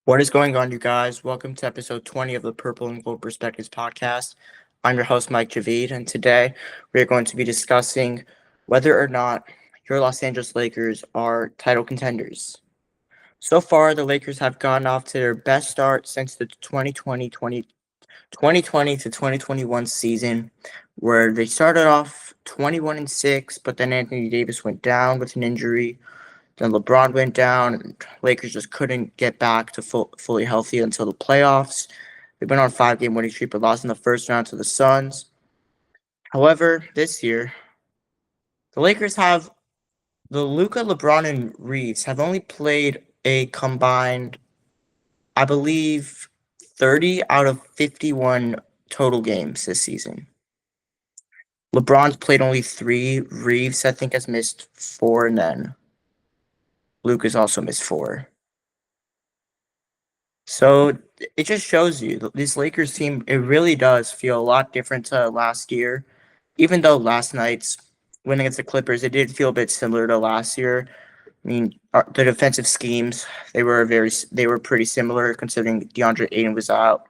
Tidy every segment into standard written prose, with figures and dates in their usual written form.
What is going on, you guys? Welcome to episode 20 of the Purple and Gold Perspectives podcast. I'm your host, Mike Javid, and today we are going to be discussing whether or not your Los Angeles Lakers are title contenders. So far, the Lakers have gotten off to their best start since the 2020 to 2021 season, where they started off 21-6, but then Anthony Davis went down with an injury. Then LeBron went down, and Lakers just couldn't get back to fully healthy until the playoffs. They went on a 5-game winning streak, but lost in the first round to the Suns. However, this year, the Lakers have the Luka, LeBron, and Reeves have only played a combined, I believe, 30 out of 51 total games this season. LeBron's played only 3. Reeves, I think, has missed 4, and then Luka's also missed 4. So it just shows you this Lakers team, it really does feel a lot different to last year. Even though last night's win against the Clippers, it did feel a bit similar to last year. I mean, the defensive schemes, they were pretty similar considering DeAndre Ayton was out.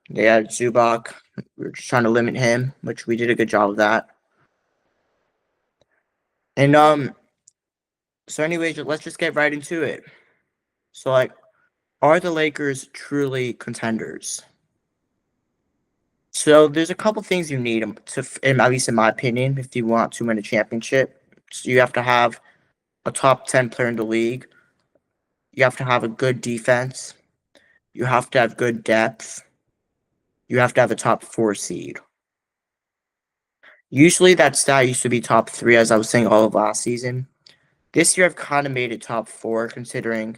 They had Zubac. We were just trying to limit him, which we did a good job of that. And so anyways, let's just get right into it. So are the Lakers truly contenders? So there's a couple things you need to, at least in my opinion, if you want to win a championship. So you have to have a top 10 player in the league. You have to have a good defense. You have to have good depth. You have to have a top 4 seed. Usually that stat used to be top 3, as I was saying all of last season. This year I've kind of made it top 4, considering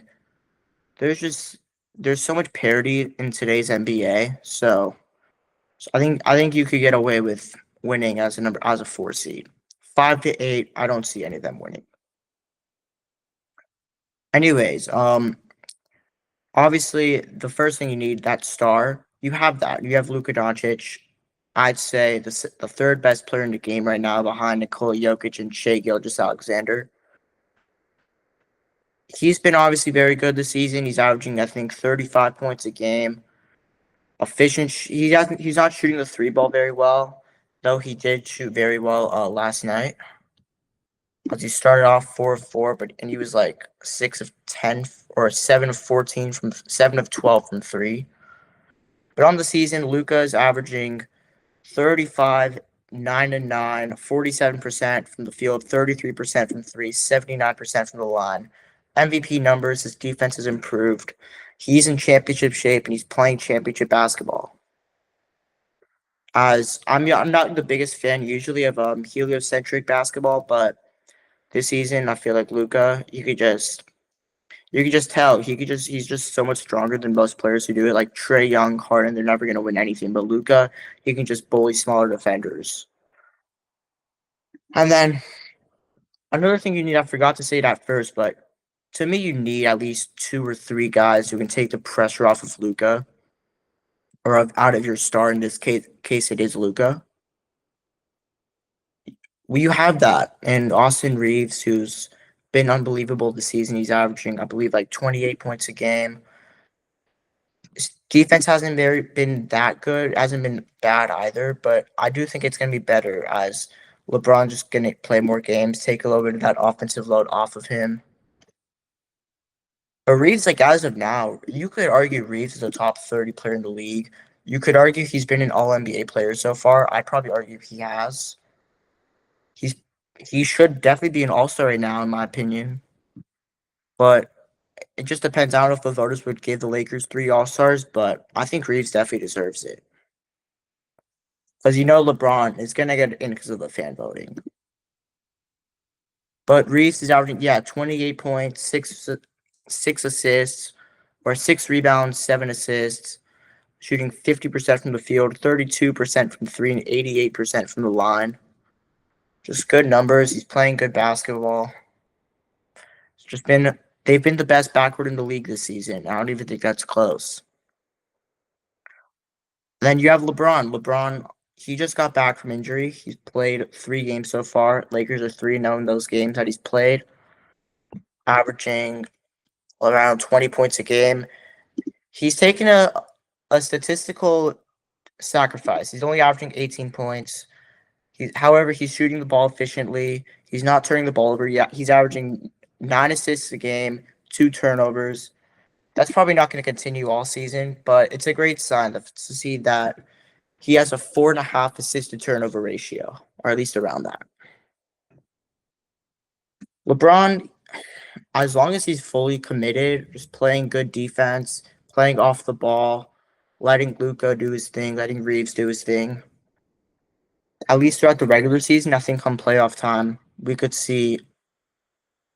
there's so much parity in today's NBA. So I think you could get away with winning as a 4 seed. 5 to 8, I don't see any of them winning. Anyways, obviously the first thing you need, that star. You have that. You have Luka Doncic. I'd say the third best player in the game right now, behind Nikola Jokic and Shai Gilgeous-Alexander. He's been obviously very good this season. He's averaging, I think, 35 points a game. Efficient. He's not shooting the 3 ball very well, though he did shoot very well last night. As he started off 4 of 4, and he was like 6 of 10 or 7 of 14 from 7 of 12 from 3. But on the season, Luka is averaging 35, 9 and 9, 47% from the field, 33% from 3, 79% from the line. MVP numbers, his defense has improved. He's in championship shape, and he's playing championship basketball. As I'm not the biggest fan usually of heliocentric basketball, but this season I feel like Luka, you could just tell he's just so much stronger than most players who do it. Like Trae Young, Harden, they're never gonna win anything, but Luka, he can just bully smaller defenders. And then another thing you need, I forgot to say that first, but to me, you need at least 2 or 3 guys who can take the pressure off of Luka, or out of your star. In this case, it is Luka. Well, you have that, and Austin Reeves, who's been unbelievable this season. He's averaging, I believe, like 28 points a game. His defense hasn't been that good, hasn't been bad either, but I do think it's going to be better as LeBron just going to play more games, take a little bit of that offensive load off of him. But Reeves, like as of now, you could argue Reeves is a top 30 player in the league. You could argue he's been an All NBA player so far. I'd probably argue he has. He should definitely be an All-Star right now, in my opinion. But it just depends. I don't know if the voters would give the Lakers 3 All-Stars, but I think Reeves definitely deserves it. Because LeBron is going to get in because of the fan voting. But Reeves is averaging, 28 points, 6 assists, or 6 rebounds, 7 assists, shooting 50% from the field, 32% from 3, and 88% from the line. Just good numbers. He's playing good basketball. They've been the best backward in the league this season. I don't even think that's close. Then you have LeBron. LeBron, he just got back from injury. He's played 3 games so far. Lakers are 3-0 in those games that he's played, averaging around 20 points a game. He's taken a statistical sacrifice. He's only averaging 18 points. However, he's shooting the ball efficiently. He's not turning the ball over. Yeah, he's averaging 9 assists a game, 2 turnovers. That's probably not going to continue all season, but it's a great sign to see that he has a 4.5 assist to turnover ratio, or at least around that. LeBron, as long as he's fully committed, just playing good defense, playing off the ball, letting Luka do his thing, letting Reeves do his thing, at least throughout the regular season, I think come playoff time, we could see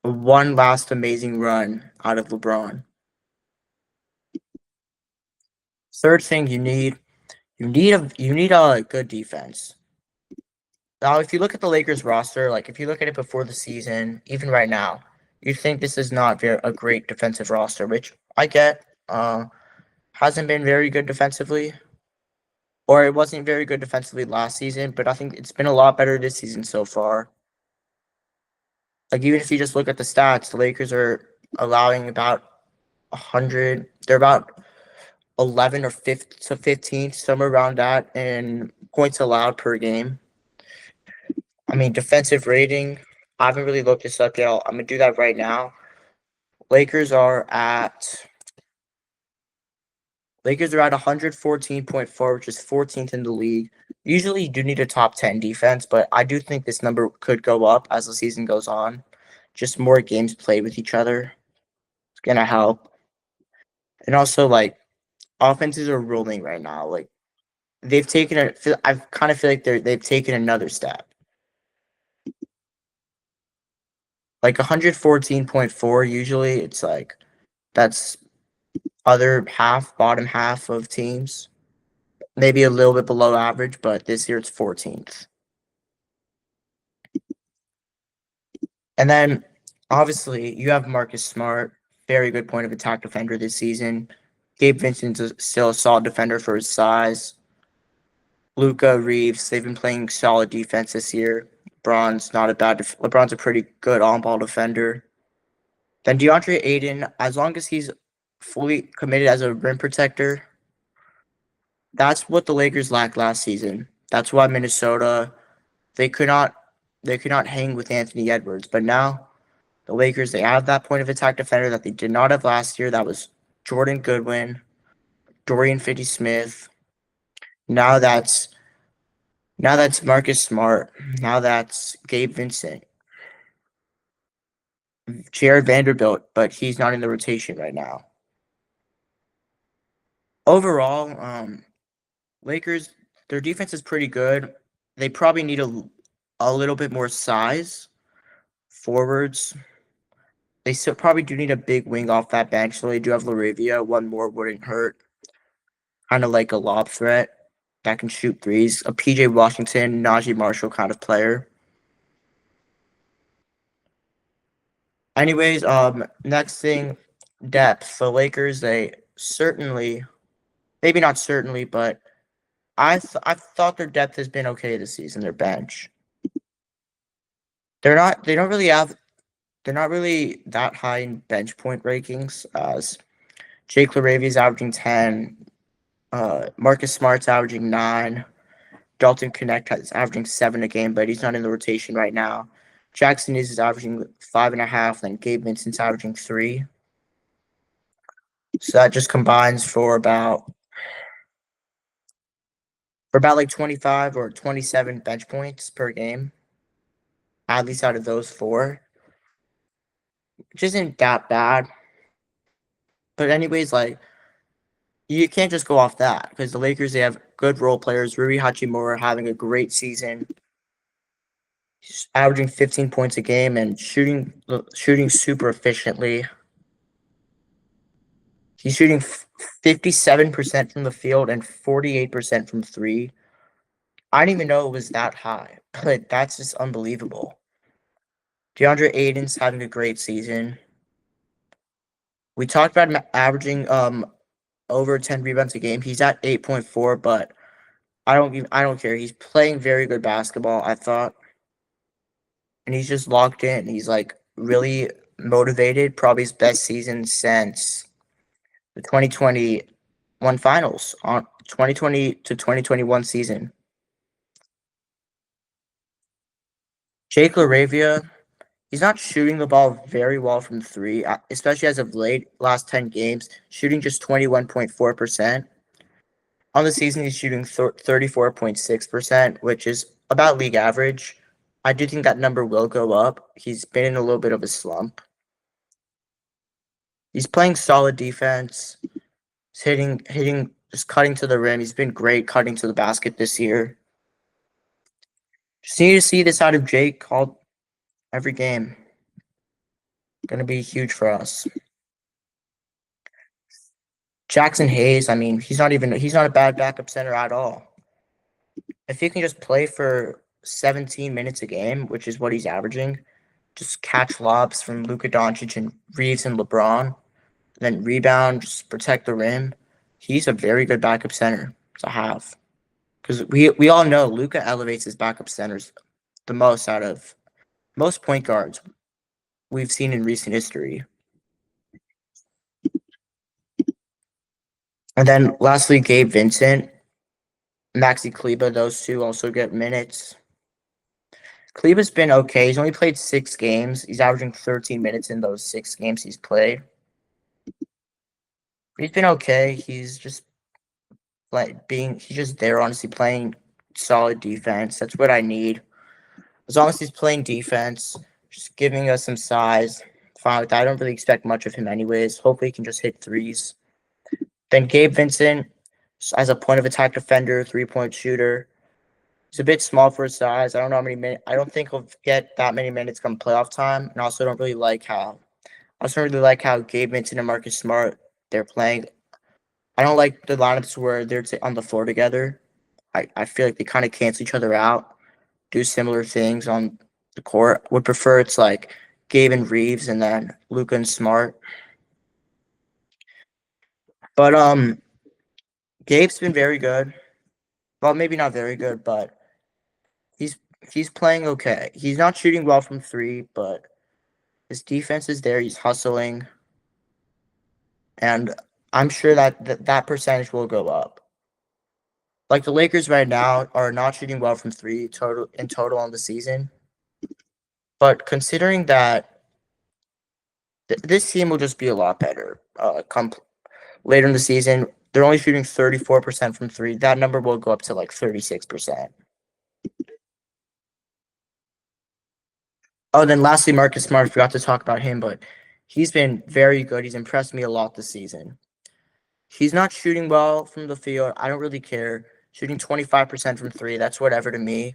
one last amazing run out of LeBron. Third thing you need a good defense. Now, if you look at the Lakers roster, like if you look at it before the season, even right now, you think this is not a great defensive roster, which I get. Hasn't been very good defensively, or it wasn't very good defensively last season, but I think it's been a lot better this season so far. Like even if you just look at the stats, the Lakers are allowing about 100. They're about 11 or 5th to 15th, somewhere around that, in points allowed per game. I mean, defensive rating. I haven't really looked this up yet. I'm gonna do that right now. Lakers are at Lakers are at 114.4, which is 14th in the league. Usually, you do need a top 10 defense, but I do think this number could go up as the season goes on. Just more games played with each other. It's gonna help. And also, like offenses are rolling right now. Like they've taken a. I kind of feel like they've taken another step. Like 114.4. Usually, it's like that's bottom half of teams. Maybe a little bit below average, but this year it's 14th. And then obviously you have Marcus Smart, very good point of attack defender this season. Gabe Vincent's still a solid defender for his size. Luka, Reeves, they've been playing solid defense this year. LeBron's a pretty good on-ball defender. Then DeAndre Ayton, as long as he's fully committed as a rim protector, that's what the Lakers lacked last season. That's why Minnesota they could not hang with Anthony Edwards. But now the Lakers, they have that point of attack defender that they did not have last year. That was Jordan Goodwin, Dorian Finney-Smith. Now that's Marcus Smart. Now that's Gabe Vincent. Jared Vanderbilt, but he's not in the rotation right now. Overall, Lakers, their defense is pretty good. They probably need a little bit more size. Forwards, they still probably do need a big wing off that bench. So they do have Laravia. One more wouldn't hurt. Kind of like a lob threat that can shoot threes. A PJ Washington, Najee Marshall kind of player. Anyways, next thing, depth. The Lakers, they certainly, maybe not certainly, but I thought their depth has been okay this season. Their bench, they're not. They don't really have. They're not really that high in bench point rankings. As Jake LaRavia is averaging 10. Marcus Smart's averaging 9. Dalton Connect is averaging 7 a game, but he's not in the rotation right now. Jackson is averaging 5.5, and Gabe Vincent's averaging 3. So that just combines for about like 25 or 27 bench points per game, at least out of those 4, which isn't that bad. But anyways, like you can't just go off that because the Lakers, they have good role players. Rui Hachimura having a great season. He's averaging 15 points a game and shooting super efficiently. He's shooting 57% from the field and 48% from 3. I didn't even know it was that high, but that's just unbelievable. DeAndre Ayton's having a great season. We talked about him averaging over 10 rebounds a game. He's at 8.4, but I don't care. He's playing very good basketball, I thought. And he's just locked in. He's like really motivated, probably his best season since the 2021 finals on 2020 to 2021 season. Jake LaRavia, he's not shooting the ball very well from three, especially as of late, last 10 games, shooting just 21.4%. On the season, he's shooting 34.6%, which is about league average. I do think that number will go up. He's been in a little bit of a slump. He's playing solid defense. He's hitting, just cutting to the rim. He's been great cutting to the basket this year. Just need to see this out of Jake all every game. Going to be huge for us. Jackson Hayes, I mean, he's not a bad backup center at all. If he can just play for 17 minutes a game, which is what he's averaging, just catch lobs from Luka Doncic and Reeves and LeBron, then rebound, just protect the rim. He's a very good backup center to have. Because we all know Luka elevates his backup centers the most out of most point guards we've seen in recent history. And then lastly, Gabe Vincent, Maxi Kleber, those two also get minutes. Kleber's been okay. He's only played 6 games. He's averaging 13 minutes in those 6 games he's played. He's been okay. He's just he's just there, honestly, playing solid defense. That's what I need. As long as he's playing defense, just giving us some size, fine with that. I don't really expect much of him anyways. Hopefully he can just hit threes. Then Gabe Vincent, as a point of attack defender, 3-point shooter. He's a bit small for his size. I don't know how many minutes. I don't think he'll get that many minutes come playoff time. And also don't really like how Gabe Vincent and Marcus Smart, they're playing. I don't like the lineups where they're on the floor together. I feel like they kind of cancel each other out, do similar things on the court. Would prefer it's like Gabe and Reeves and then Luka and Smart. But Gabe's been very good. Well, maybe not very good, but he's playing okay. He's not shooting well from three, but his defense is there. He's hustling, and I'm sure that percentage will go up. Like the Lakers right now are not shooting well from three in total on the season, but considering that this team will just be a lot better come later in the season. They're only shooting 34% from three. That number will go up to like 36%. Oh, then lastly, Marcus Smart. Forgot to talk about him, but he's been very good. He's impressed me a lot this season. He's not shooting well from the field. I don't really care. Shooting 25% from three, that's whatever to me.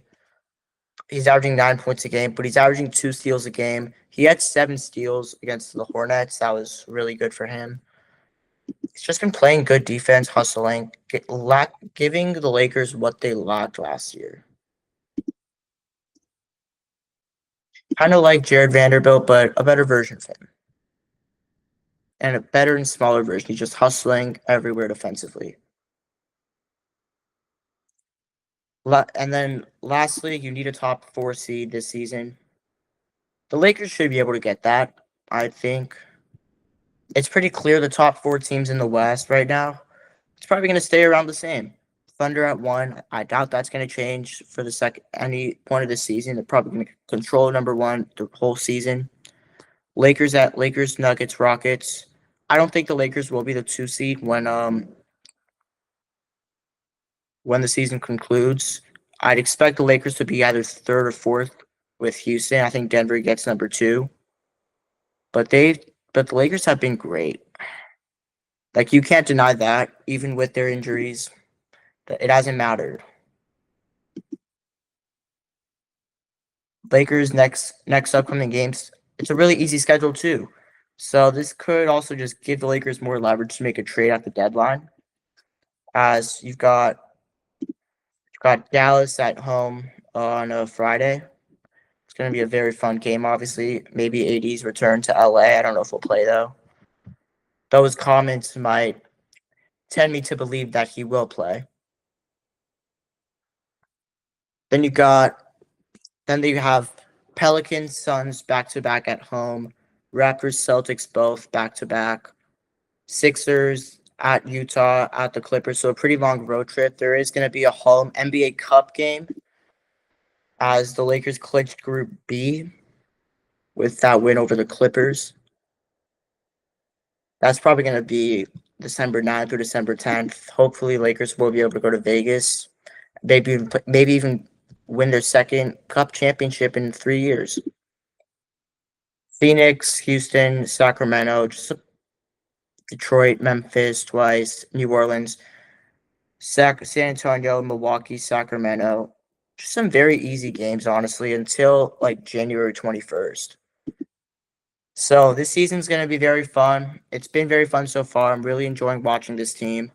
He's averaging 9 points a game, but he's averaging 2 steals a game. He had 7 steals against the Hornets. That was really good for him. He's just been playing good defense, hustling, giving the Lakers what they lacked last year. Kind of like Jared Vanderbilt, but a better version of him. And a better and smaller version. He's just hustling everywhere defensively. And then lastly, you need a top 4 seed this season. The Lakers should be able to get that, I think. It's pretty clear the top 4 teams in the West right now, it's probably going to stay around the same. Thunder at 1. I doubt that's going to change for any point of the season. They're probably going to control number 1 the whole season. Lakers, Nuggets, Rockets. I don't think the Lakers will be the 2 seed when the season concludes. I'd expect the Lakers to be either 3rd or 4th with Houston. I think Denver gets number 2. But the Lakers have been great. Like, you can't deny that, even with their injuries. It hasn't mattered. Lakers next upcoming games, it's a really easy schedule too. So this could also just give the Lakers more leverage to make a trade at the deadline. As you've got Dallas at home on a Friday. It's going to be a very fun game, obviously. Maybe AD's return to LA. I don't know if he'll play, though. Those comments might tend me to believe that he will play. Then you have Pelicans, Suns back-to-back at home. Raptors, Celtics both back-to-back. Sixers at Utah at the Clippers. So a pretty long road trip. There is going to be a home NBA Cup game as the Lakers clinched Group B with that win over the Clippers. That's probably going to be December 9th or December 10th. Hopefully, Lakers will be able to go to Vegas. Maybe even win their second Cup championship in 3 years. Phoenix, Houston, Sacramento, just Detroit, Memphis twice, New Orleans, San Antonio, Milwaukee, Sacramento. Just some very easy games, honestly, until like January 21st. So this season's going to be very fun. It's been very fun so far. I'm really enjoying watching this team.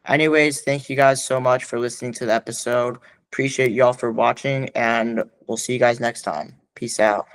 Anyways, thank you guys so much for listening to the episode. Appreciate y'all for watching, and we'll see you guys next time. Peace out.